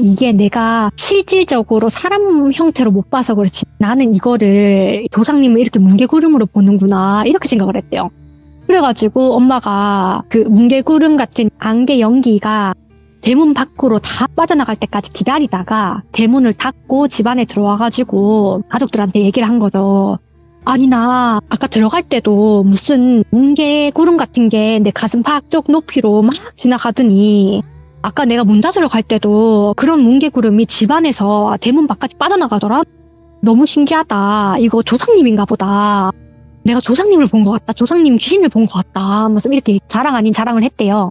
이게 내가 실질적으로 사람 형태로 못 봐서 그렇지 나는 이거를 조상님을 이렇게 뭉게구름으로 보는구나 이렇게 생각을 했대요. 그래가지고 엄마가 그 뭉게구름 같은 안개 연기가 대문 밖으로 다 빠져나갈 때까지 기다리다가 대문을 닫고 집 안에 들어와가지고 가족들한테 얘기를 한 거죠. 아니 나 아까 들어갈 때도 무슨 뭉게구름 같은 게 내 가슴팍 쪽 높이로 막 지나가더니 아까 내가 문 닫으러 갈 때도 그런 뭉게구름이 집 안에서 대문 밖까지 빠져나가더라. 너무 신기하다. 이거 조상님인가 보다. 내가 조상님을 본 것 같다. 조상님 귀신을 본 것 같다. 하면서 이렇게 자랑 아닌 자랑을 했대요.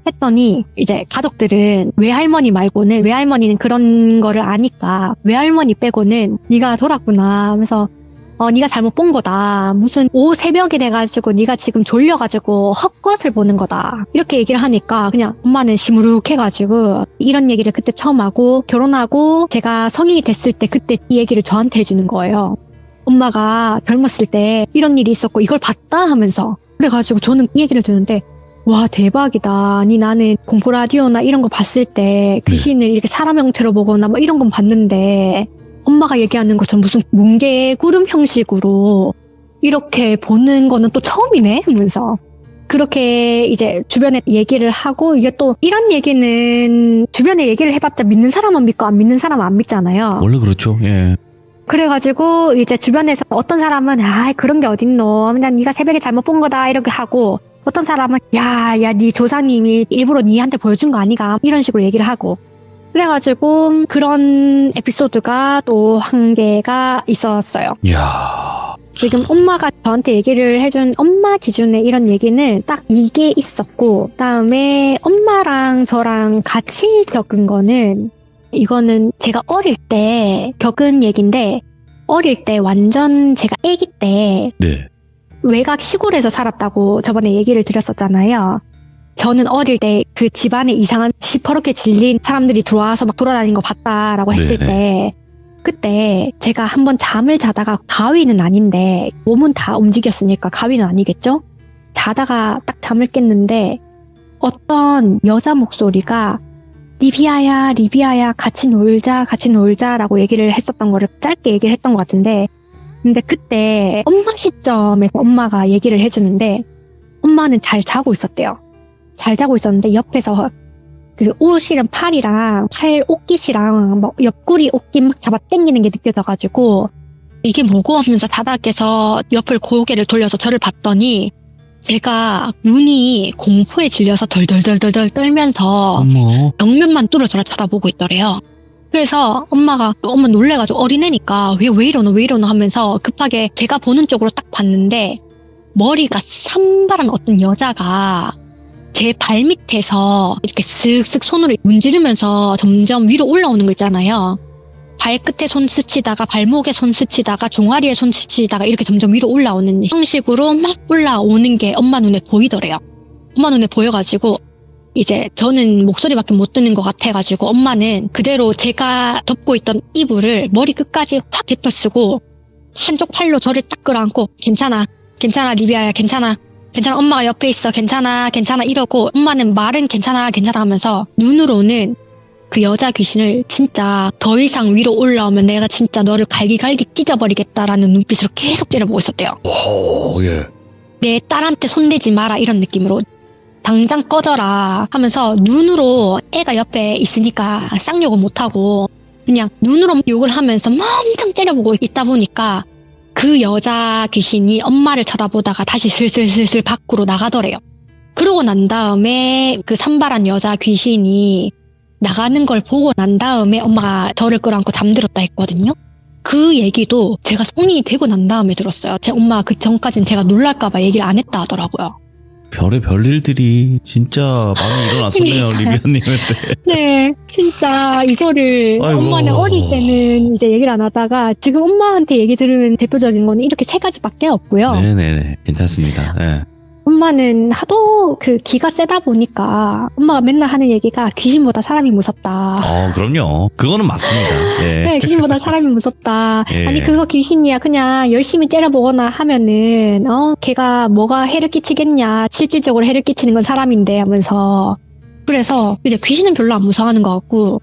했더니 이제 가족들은 외할머니 말고는 외할머니는 그런 거를 아니까 외할머니 빼고는 네가 돌았구나 하면서 네가 잘못 본 거다. 무슨 오후 새벽이 돼가지고 네가 지금 졸려가지고 헛것을 보는 거다. 이렇게 얘기를 하니까 그냥 엄마는 시무룩해가지고 이런 얘기를 그때 처음 하고 결혼하고 제가 성인이 됐을 때 그때 이 얘기를 저한테 해주는 거예요. 엄마가 젊었을 때 이런 일이 있었고 이걸 봤다 하면서 그래가지고 저는 이 얘기를 듣는데 와 대박이다. 아니 나는 공포 라디오나 이런 거 봤을 때 귀신을 이렇게 사람 형태로 보거나 뭐 이런 건 봤는데 엄마가 얘기하는 것처럼 무슨 뭉게구름 형식으로 이렇게 보는 거는 또 처음이네 하면서 그렇게 이제 주변에 얘기를 하고 이게 또 이런 얘기는 주변에 얘기를 해봤자 믿는 사람은 믿고 안 믿는 사람은 안 믿잖아요. 원래 그렇죠. 예. 그래가지고 이제 주변에서 어떤 사람은 그런 게 어딨노. 그냥 네가 새벽에 잘못 본 거다 이렇게 하고 어떤 사람은 야 네 조상님이 일부러 니한테 보여준 거 아니가 이런 식으로 얘기를 하고 그래가지고 그런 에피소드가 또 한 개가 있었어요. 이야. 지금 엄마가 저한테 얘기를 해준 엄마 기준의 이런 얘기는 딱 이게 있었고 그다음에 엄마랑 저랑 같이 겪은 거는 이거는 제가 어릴 때 겪은 얘기인데 어릴 때 완전 제가 아기 때 외곽 시골에서 살았다고 저번에 얘기를 드렸었잖아요. 저는 어릴 때 그 집안에 이상한 시퍼렇게 질린 사람들이 들어와서 막 돌아다니는 거 봤다라고 했을 때 그때 제가 한번 잠을 자다가 가위는 아닌데 몸은 다 움직였으니까 가위는 아니겠죠? 자다가 딱 잠을 깼는데 어떤 여자 목소리가 리비아야 같이 놀자라고 얘기를 했었던 거를 짧게 얘기를 했던 것 같은데 근데 그때 엄마 시점에서 엄마가 얘기를 해주는데 엄마는 잘 자고 있었대요. 잘 자고 있었는데 옆에서 그 옷이랑 팔이랑 팔 옷깃이랑 뭐 옆구리 옷깃 막 잡아 당기는 게 느껴져가지고 이게 뭐고 하면서 자다께서 옆을 고개를 돌려서 저를 봤더니 제가 눈이 공포에 질려서 덜덜덜덜 떨면서 어머. 벽면만 뚫어 저를 쳐다보고 있더래요. 그래서 엄마 놀래가지고 어린애니까 왜 이러노 하면서 급하게 제가 보는 쪽으로 딱 봤는데 머리가 산발한 어떤 여자가 제 발 밑에서 이렇게 슥슥 손으로 문지르면서 점점 위로 올라오는 거 있잖아요. 발끝에 손 스치다가 발목에 손 스치다가 종아리에 손 스치다가 이렇게 점점 위로 올라오는 형식으로 막 올라오는 게 엄마 눈에 보이더래요. 엄마 눈에 보여가지고 이제 저는 목소리밖에 못 듣는 것 같아가지고 엄마는 그대로 제가 덮고 있던 이불을 머리 끝까지 확 데펴쓰고 한쪽 팔로 저를 딱 끌어안고 괜찮아 리비아야 괜찮아 엄마가 옆에 있어 괜찮아 이러고 엄마는 말은 괜찮아 하면서 눈으로는 그 여자 귀신을 진짜 더 이상 위로 올라오면 내가 진짜 너를 갈기갈기 찢어버리겠다라는 눈빛으로 계속 째려보고 있었대요. 오, 예. 내 딸한테 손대지 마라 이런 느낌으로 당장 꺼져라 하면서 눈으로 애가 옆에 있으니까 쌍욕을 못하고 그냥 눈으로 욕을 하면서 막 엄청 째려보고 있다 보니까 그 여자 귀신이 엄마를 쳐다보다가 다시 슬슬 밖으로 나가더래요. 그러고 난 다음에 그 산발한 여자 귀신이 나가는 걸 보고 난 다음에 엄마가 저를 끌어안고 잠들었다 했거든요. 그 얘기도 제가 성인이 되고 난 다음에 들었어요. 제 엄마가 그 전까지는 제가 놀랄까봐 얘기를 안 했다 하더라고요. 별의 별일들이 진짜 많이 일어났었네요, 리비아님한테. 네, 진짜 이거를 아이고. 엄마는 어릴 때는 이제 얘기를 안 하다가 지금 엄마한테 얘기 들으면 대표적인 거는 이렇게 3가지밖에 없고요. 네네네, 괜찮습니다. 네. 엄마는 하도 그 기가 세다 보니까 엄마가 맨날 하는 얘기가 귀신보다 사람이 무섭다. 그럼요. 그거는 맞습니다. 예. 네, 귀신보다 사람이 무섭다. 예. 아니 그거 귀신이야. 그냥 열심히 때려보거나 하면은 걔가 뭐가 해를 끼치겠냐. 실질적으로 해를 끼치는 건 사람인데 하면서 그래서 이제 귀신은 별로 안 무서워하는 것 같고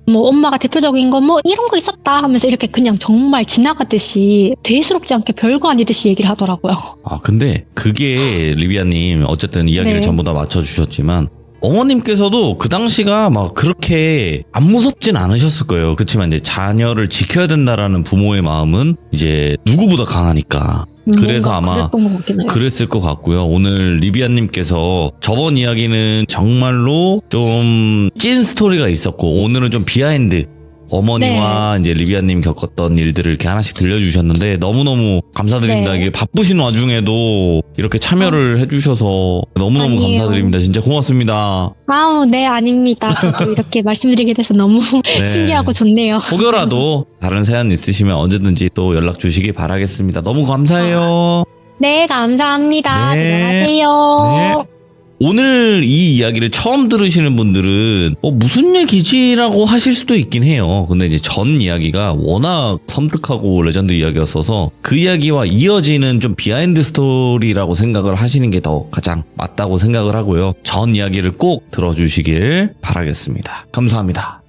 뭐 엄마가 대표적인 거 뭐 이런 거 있었다 하면서 이렇게 그냥 정말 지나가듯이 대수롭지 않게 별거 아니듯이 얘기를 하더라고요. 근데 그게 리비아님 어쨌든 이야기를 네. 전부 다 맞춰주셨지만 어머님께서도 그 당시가 막 그렇게 안 무섭진 않으셨을 거예요. 그렇지만 이제 자녀를 지켜야 된다라는 부모의 마음은 이제 누구보다 강하니까. 그래서 아마 그랬던 것 같긴 해요. 그랬을 것 같고요. 오늘 리비아님께서 저번 이야기는 정말로 좀 찐 스토리가 있었고 오늘은 좀 비하인드 어머니와 이제 리비아님 겪었던 일들을 이렇게 하나씩 들려주셨는데 너무너무 감사드립니다. 네. 이게 바쁘신 와중에도 이렇게 참여를 해주셔서 너무너무 아니에요. 감사드립니다. 진짜 고맙습니다. 아우, 네, 아닙니다. 저도 이렇게 말씀드리게 돼서 너무 네. 신기하고 좋네요. 혹여라도 다른 사연 있으시면 언제든지 또 연락 주시기 바라겠습니다. 너무 감사해요. 네, 감사합니다. 네. 들어가세요. 네. 오늘 이 이야기를 처음 들으시는 분들은 무슨 얘기지라고 하실 수도 있긴 해요. 근데 이제 전 이야기가 워낙 섬뜩하고 레전드 이야기였어서 그 이야기와 이어지는 좀 비하인드 스토리라고 생각을 하시는 게 더 가장 맞다고 생각을 하고요. 전 이야기를 꼭 들어주시길 바라겠습니다. 감사합니다.